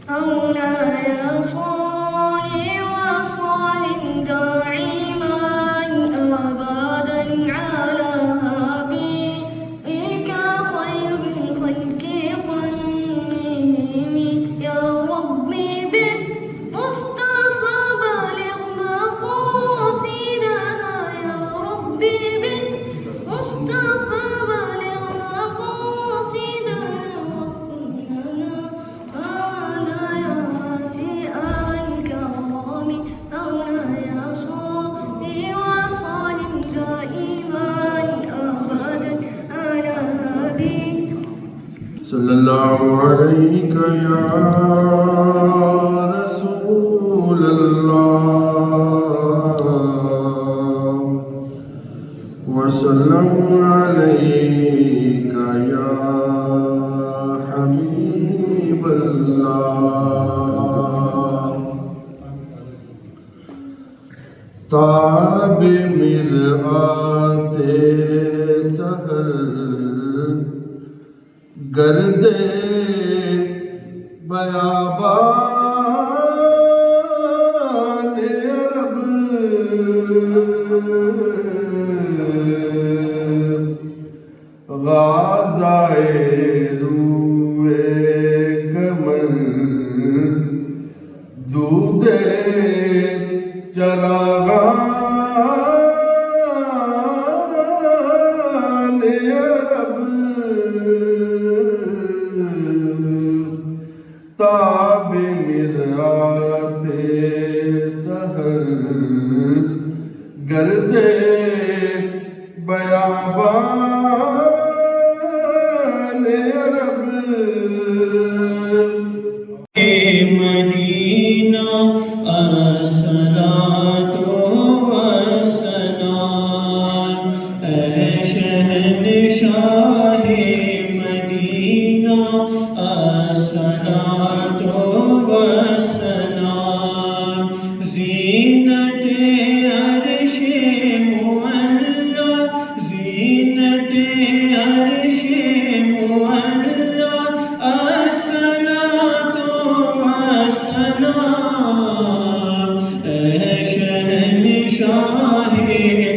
مولاي صل وسلم دائما أبدا على حبيبك خير الخلق كلهم يا ربي بالمصطفى بلغ مقاصدنا يا ربي بالمصطفى بلغ مقاصدنا واغفر لنا يا واسع الكرم مولاي صل وسلم دائما أبدا على حبيبك صلی اللہ علیہ یا رسول اللہ وسلم علیہ یا حبیب اللہ تاب مرآت سحر گرد بیابان عرب غازائے روئے کمر دودھ چراغان عرب تاب مرآت سحر گرد بیابان عرب مدینہ الصلاۃ والسلام اے شہنشاہ مدینہ الصلاۃ والسلام زینت عرش معلا زینت عرش معلا الصلاۃ والسلام اے شہنشاہ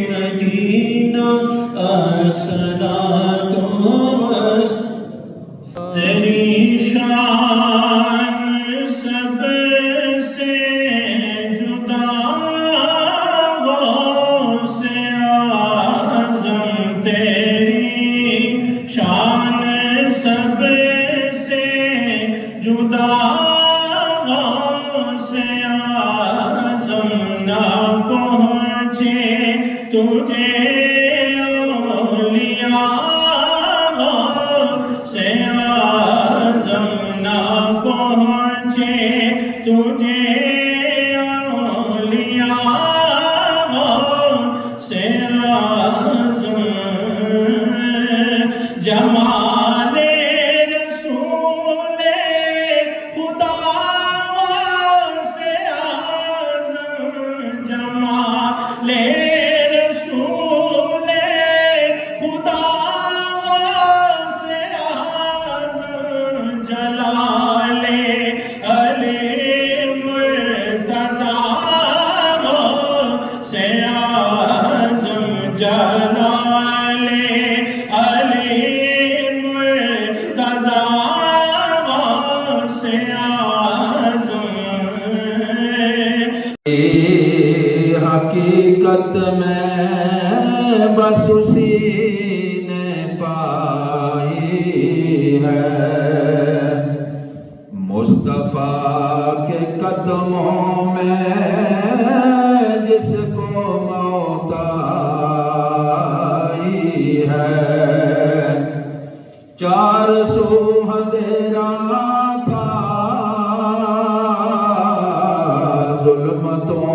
مدینہ الصلاۃ والسلام تیری شان سب سے جدا غوث اعظم تیری شان سب سے جدا غوث اعظم نہ پہنچے تجھے اولیاء غوث اعظم نہ پہنچے تجھے اولیاء غوث اعظم جمال رسول خدا غوث اعظم جمال رسول خدا غوث اعظم جلال علی مرتضی غوث اعظم جلال علی مرتضی غوث اعظم حقیقت میں بس اسی نے پائی ہے مصطفیٰ کے قدموں میں جس کو موت آئی ہے چار سو اندھیرا تھا ظلمتوں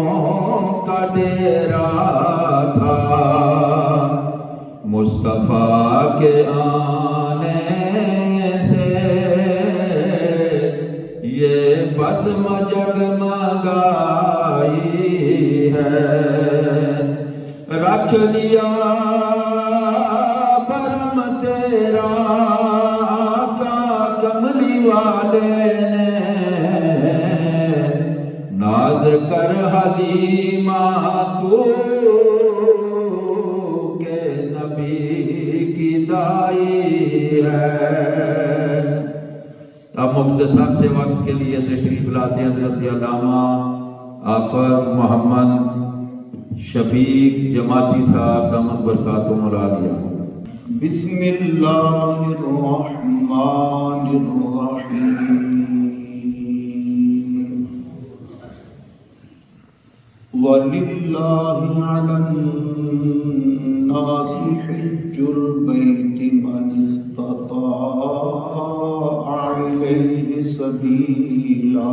کا ڈیرا تھا مصطفیٰ کے آنے سے یہ بزم جگمگائی ہے رکھ لیا برم تیرا آقا کملی والے نے حلیمہ تو کہ نبی کی دائی ہے۔ اب مختصر سے وقت کے لیے تشریف لاتے ہیں حضرت علامہ حافظ محمد شفیق جماعتی صاحب دامت برکاتہم العالیہ۔ بسم اللہ الرحمن الرحیم وَلِلَّهِ عَلَى النَّاسِ حِجُّ الْبَيْتِ مَنِ اسْتَطَاعَ إِلَيْهِ سَبِيلًا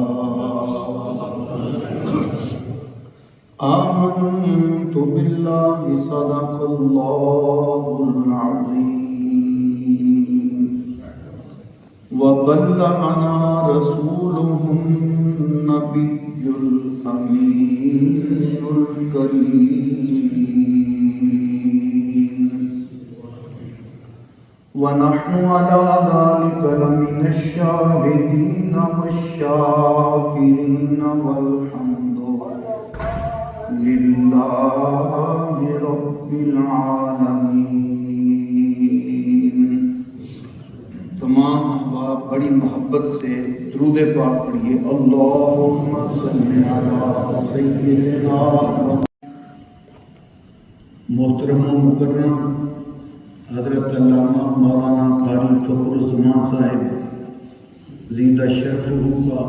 آمنت بالله صدق الله العظيم وبلغنا رسوله النبي الأمين الكريم ونحن على ذلك لمن الشاهدين والشاكرين والحمد للہ رب العالمین۔ تمام احباب بڑی محبت سے درود پاک پڑھیے، اللہم صلی علی سیدنا۔ محترم و مکرم حضرت علامہ مولانا قاری فخر الزمان صاحب زیدہ شرفہ کا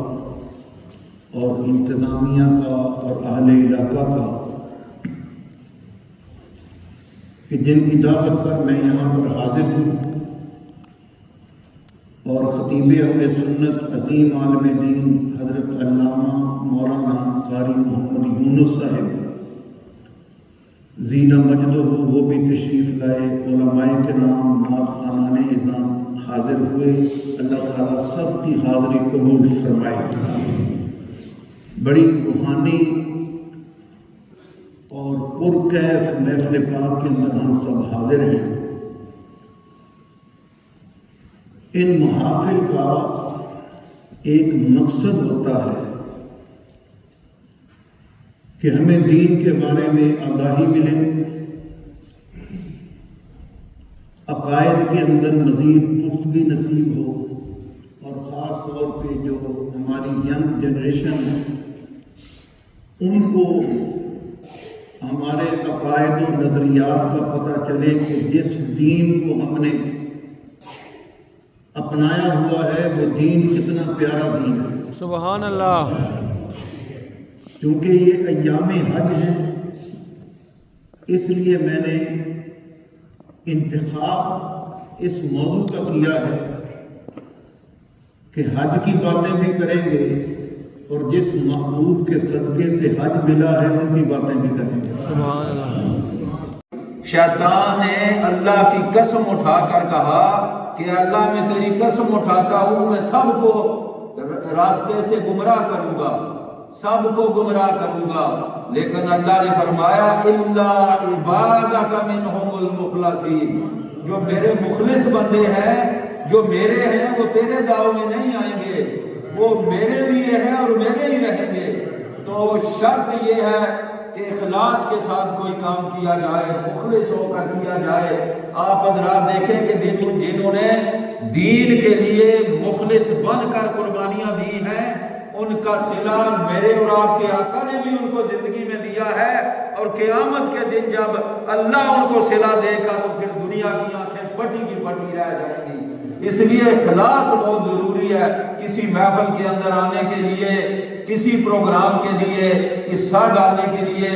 اور انتظامیہ کا اور اہل علاقہ کا کہ جن کی دعوت پر میں یہاں پر حاضر ہوں، اور خطیب اہل سنت عظیم عالم دین حضرت علامہ مولانا قاری محمد یونس صاحب زیدہ مجدہ وہ بھی تشریف لائے، علماء کرام نعت خوانان اعظام حاضر ہوئے۔ اللہ تعالیٰ سب کی حاضری قبول فرمائے۔ بڑی روحانی اور پرکیف محفل پاک کے اندر ہم سب حاضر ہیں۔ ان محافل کا ایک مقصد ہوتا ہے کہ ہمیں دین کے بارے میں آگاہی ملے، عقائد کے اندر مزید پختگی نصیب ہو، اور خاص طور پہ جو ہماری ینگ جنریشن ہے ان کو ہمارے عقائد و نظریات کا پتہ چلے کہ جس دین کو ہم نے اپنایا ہوا ہے وہ دین کتنا پیارا دین ہے۔ سبحان اللہ۔ کیونکہ یہ ایام حج ہیں، اس لیے میں نے انتخاب اس موضوع کا کیا ہے کہ حج کی باتیں بھی کریں گے اور جس محبوب کے صدقے سے حج ملا ہے ان کی باتیں بھی کریں گے۔ سبحان اللہ۔ شیطان نے اللہ کی قسم اٹھا کر کہا کہ اللہ میں تیری قسم اٹھاتا ہوں، میں سب کو راستے سے گمراہ کروں گا، سب کو گمراہ کروں گا، لیکن اللہ نے فرمایا الا عبادک منہم المخلصین، جو میرے مخلص بندے ہیں، جو میرے ہیں، وہ تیرے داؤ میں نہیں آئیں گے، وہ میرے لیے ہیں اور میرے ہی رہیں گے۔ تو شرط یہ ہے کہ اخلاص کے ساتھ کوئی کام کیا جائے، مخلص ہو کر کیا جائے۔ آپ حضرات دیکھیں کہ جنہوں نے دین کے لیے مخلص بن کر قربانیاں دی ہیں، ان کا صلہ میرے اور آپ کے آقا نے بھی ان کو زندگی میں دیا ہے، اور قیامت کے دن جب اللہ ان کو صلہ دے گا تو پھر دنیا کی آنکھیں پھٹی کی پھٹی رہ جائیں گی۔ اس لیے اخلاص بہت ضروری ہے۔ کسی محفل کے اندر آنے کے لیے، کسی پروگرام کے لیے، حصہ ڈالنے کے لیے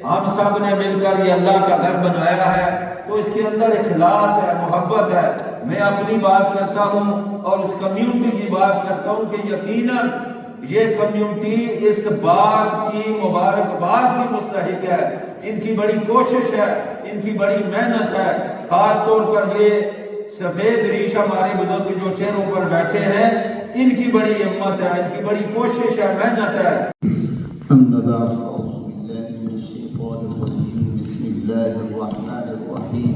ہم سب نے مل کر یہ اللہ کا گھر بنایا ہے، تو اس کے اندر اخلاص ہے، محبت ہے۔ میں اپنی بات کرتا ہوں اور اس کمیونٹی کی بات کرتا ہوں کہ یقیناً یہ کمیونٹی اس بات کی مبارکباد کی مستحق ہے۔ ان کی بڑی کوشش ہے، ان کی بڑی محنت ہے، خاص طور پر یہ سفید ریش ہمارے بزرگ جو چہروں پر بیٹھے ہیں، ان کی بڑی ہمت ہے، ان کی بڑی کوشش ہے، محنت ہے۔ بسم اللہ الرحمن الرحیم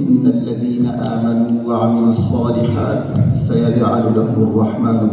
إن الذين آمنوا وعملوا الصالحات سيجعل لهم الرحمن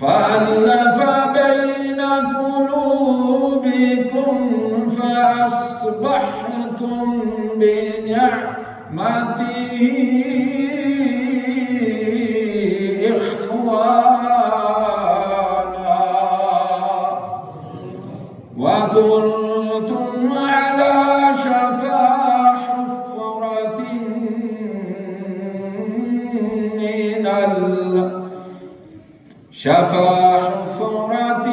فألف بين قلوبكم فأصبحتم بنعمته إخوانا وكنتم على شفا حفرة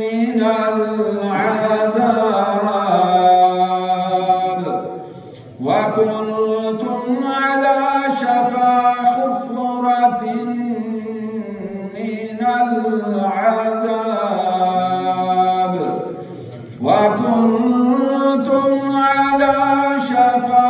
من العذاب وكنتم على شفا حفرة من العذاب وكنتم على شفا